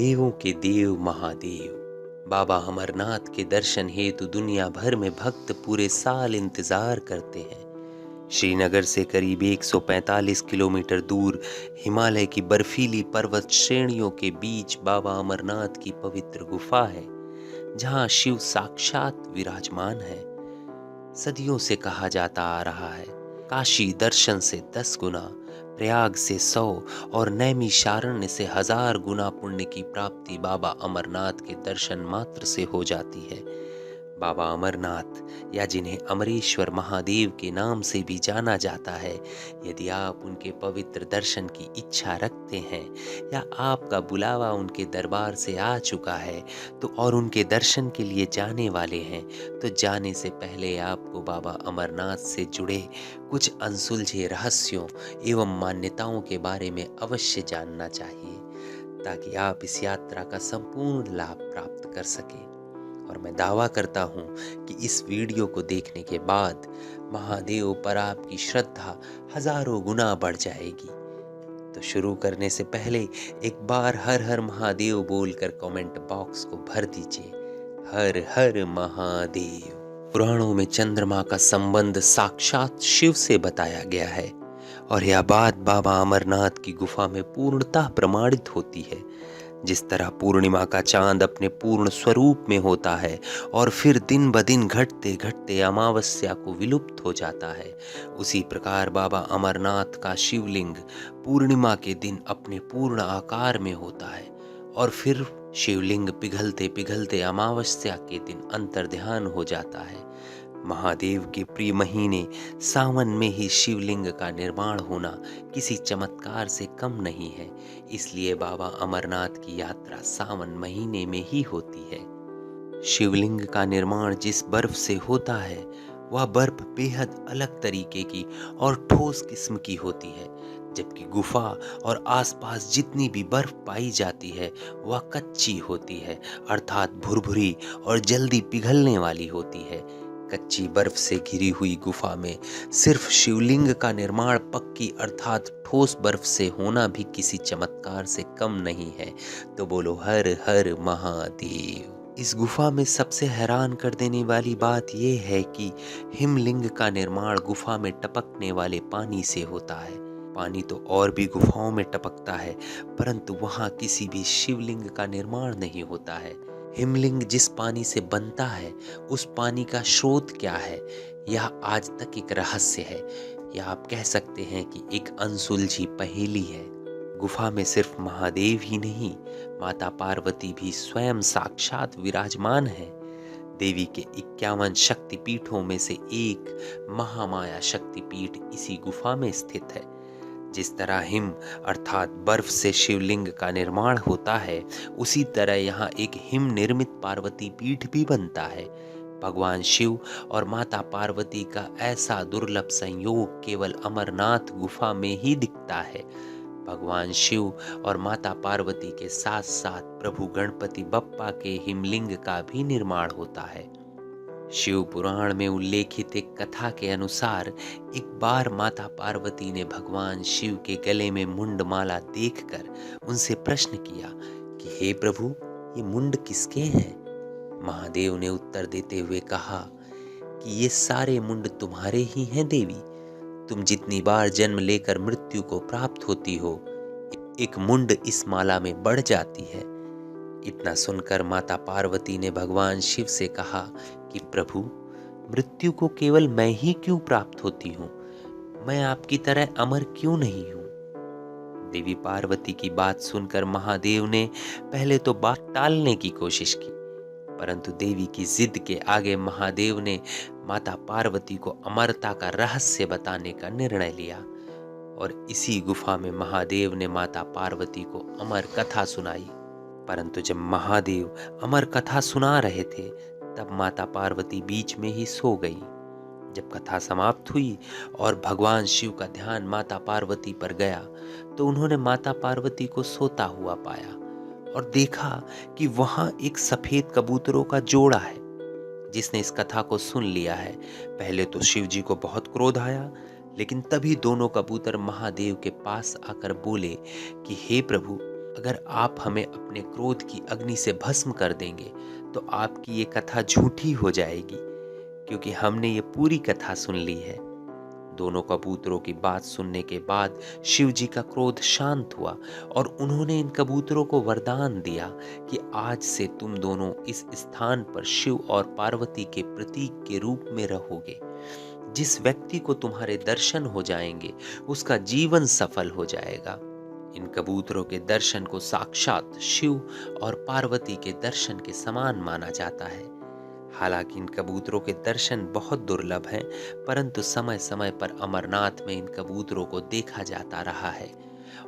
देवों के देव महादेव बाबा अमरनाथ के दर्शन हेतु दुनिया भर में भक्त पूरे साल इंतजार करते हैं। श्रीनगर से करीब 145 किलोमीटर दूर हिमालय की बर्फीली पर्वत श्रेणियों के बीच बाबा अमरनाथ की पवित्र गुफा है, जहां शिव साक्षात विराजमान है। सदियों से कहा जाता आ रहा है, काशी दर्शन से 10 गुना, प्रयाग से 100 और नैमिषारण्य से 1000 गुना पुण्य की प्राप्ति बाबा अमरनाथ के दर्शन मात्र से हो जाती है। बाबा अमरनाथ या जिन्हें अमरेश्वर महादेव के नाम से भी जाना जाता है, यदि आप उनके पवित्र दर्शन की इच्छा रखते हैं या आपका बुलावा उनके दरबार से आ चुका है तो और उनके दर्शन के लिए जाने वाले हैं, तो जाने से पहले आपको बाबा अमरनाथ से जुड़े कुछ अनसुलझे रहस्यों एवं मान्यताओं के बारे में अवश्य जानना चाहिए, ताकि आप इस यात्रा का संपूर्ण लाभ प्राप्त कर सकें। और मैं दावा करता हूँ कि इस वीडियो को देखने के बाद महादेव पर आपकी श्रद्धा हजारों गुना बढ़ जाएगी। तो शुरू करने से पहले एक बार हर हर महादेव बोलकर कमेंट बॉक्स को भर दीजिए। हर हर महादेव। पुराणों में चंद्रमा का संबंध साक्षात शिव से बताया गया है और यह बात बाबा अमरनाथ की गुफा में पूर्णतः प्रमाणित होती है। जिस तरह पूर्णिमा का चांद अपने पूर्ण स्वरूप में होता है और फिर दिन ब दिन घटते घटते अमावस्या को विलुप्त हो जाता है, उसी प्रकार बाबा अमरनाथ का शिवलिंग पूर्णिमा के दिन अपने पूर्ण आकार में होता है और फिर शिवलिंग पिघलते पिघलते अमावस्या के दिन अंतर्ध्यान हो जाता है। महादेव के प्रिय महीने सावन में ही शिवलिंग का निर्माण होना किसी चमत्कार से कम नहीं है, इसलिए बाबा अमरनाथ की यात्रा सावन महीने में ही होती है। शिवलिंग का निर्माण जिस बर्फ से होता है वह बर्फ बेहद अलग तरीके की और ठोस किस्म की होती है, जबकि गुफा और आसपास जितनी भी बर्फ पाई जाती है वह कच्ची होती है, अर्थात भुरभुरी और जल्दी पिघलने वाली होती है। कच्ची बर्फ से घिरी हुई गुफा में सिर्फ शिवलिंग का निर्माण पक्की अर्थात ठोस बर्फ से होना भी किसी चमत्कार से कम नहीं है। तो बोलो हर हर महादेव। इस गुफा में सबसे हैरान कर देने वाली बात यह है कि हिमलिंग का निर्माण गुफा में टपकने वाले पानी से होता है। पानी तो और भी गुफाओं में टपकता है, परंतु वहां किसी भी शिवलिंग का निर्माण नहीं होता है। हिमलिंग जिस पानी से बनता है उस पानी का स्रोत क्या है, यह आज तक एक रहस्य है, या आप कह सकते हैं कि एक अनसुलझी पहेली है। गुफा में सिर्फ महादेव ही नहीं, माता पार्वती भी स्वयं साक्षात विराजमान है। देवी के 51 शक्तिपीठों में से एक महामाया शक्तिपीठ इसी गुफा में स्थित है। जिस तरह हिम अर्थात बर्फ से शिवलिंग का निर्माण होता है, उसी तरह यहाँ एक हिम निर्मित पार्वती पीठ भी बनता है। भगवान शिव और माता पार्वती का ऐसा दुर्लभ संयोग केवल अमरनाथ गुफा में ही दिखता है। भगवान शिव और माता पार्वती के साथ साथ प्रभु गणपति बप्पा के हिमलिंग का भी निर्माण होता है। शिव पुराण में उल्लेखित एक कथा के अनुसार एक बार माता पार्वती ने भगवान शिव के गले में मुंड माला देखकर उनसे प्रश्न किया कि हे प्रभु, ये मुंड किसके हैं? महादेव ने उत्तर देते हुए कहा कि ये सारे मुंड तुम्हारे ही हैं देवी। तुम जितनी बार जन्म लेकर मृत्यु को प्राप्त होती हो, एक मुंड इस माला में बढ़ जाती है। इतना सुनकर माता पार्वती ने भगवान शिव से कहा कि प्रभु, मृत्यु को केवल मैं ही क्यों प्राप्त होती हूँ? मैं आपकी तरह अमर क्यों नहीं हूँ? देवी पार्वती की बात सुनकर महादेव ने पहले तो बात टालने की कोशिश की, परंतु देवी की जिद के आगे महादेव ने माता पार्वती को अमरता का रहस्य बताने का निर्णय लिया और इसी गुफा में महादेव ने माता पार्वती को अमर कथा सुनाई। परंतु जब महादेव अमर कथा सुना रहे थे तब माता पार्वती बीच में ही सो गई। जब कथा समाप्त हुई और भगवान शिव का ध्यान माता पार्वती पर गया तो उन्होंने माता पार्वती को सोता हुआ पाया और देखा कि वहां एक सफेद कबूतरों का जोड़ा है जिसने इस कथा को सुन लिया है। पहले तो शिव जी को बहुत क्रोध आया, लेकिन तभी दोनों कबूतर महादेव के पास आकर बोले कि हे प्रभु, अगर आप हमें अपने क्रोध की अग्नि से भस्म कर देंगे तो आपकी ये कथा झूठी हो जाएगी, क्योंकि हमने ये पूरी कथा सुन ली है। दोनों कबूतरों की बात सुनने के बाद शिव जी का क्रोध शांत हुआ और उन्होंने इन कबूतरों को वरदान दिया कि आज से तुम दोनों इस स्थान पर शिव और पार्वती के प्रतीक के रूप में रहोगे। जिस व्यक्ति को तुम्हारे दर्शन हो जाएंगे उसका जीवन सफल हो जाएगा। इन कबूतरों के दर्शन को साक्षात शिव और पार्वती के दर्शन के समान माना जाता है। हालांकि इन कबूतरों के दर्शन बहुत दुर्लभ हैं, परंतु समय समय पर अमरनाथ में इन कबूतरों को देखा जाता रहा है।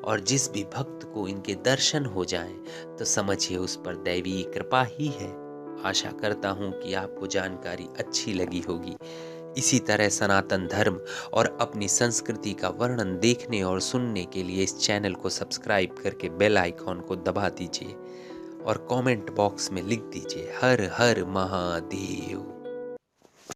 और जिस भी भक्त को इनके दर्शन हो जाएं, तो समझिए उस पर दैवी कृपा ही है। आशा करता हूँ कि आपको जानकारी अच्छी लगी होगी। इसी तरह सनातन धर्म और अपनी संस्कृति का वर्णन देखने और सुनने के लिए इस चैनल को सब्सक्राइब करके बेल आइकॉन को दबा दीजिए और कमेंट बॉक्स में लिख दीजिए हर हर महादेव।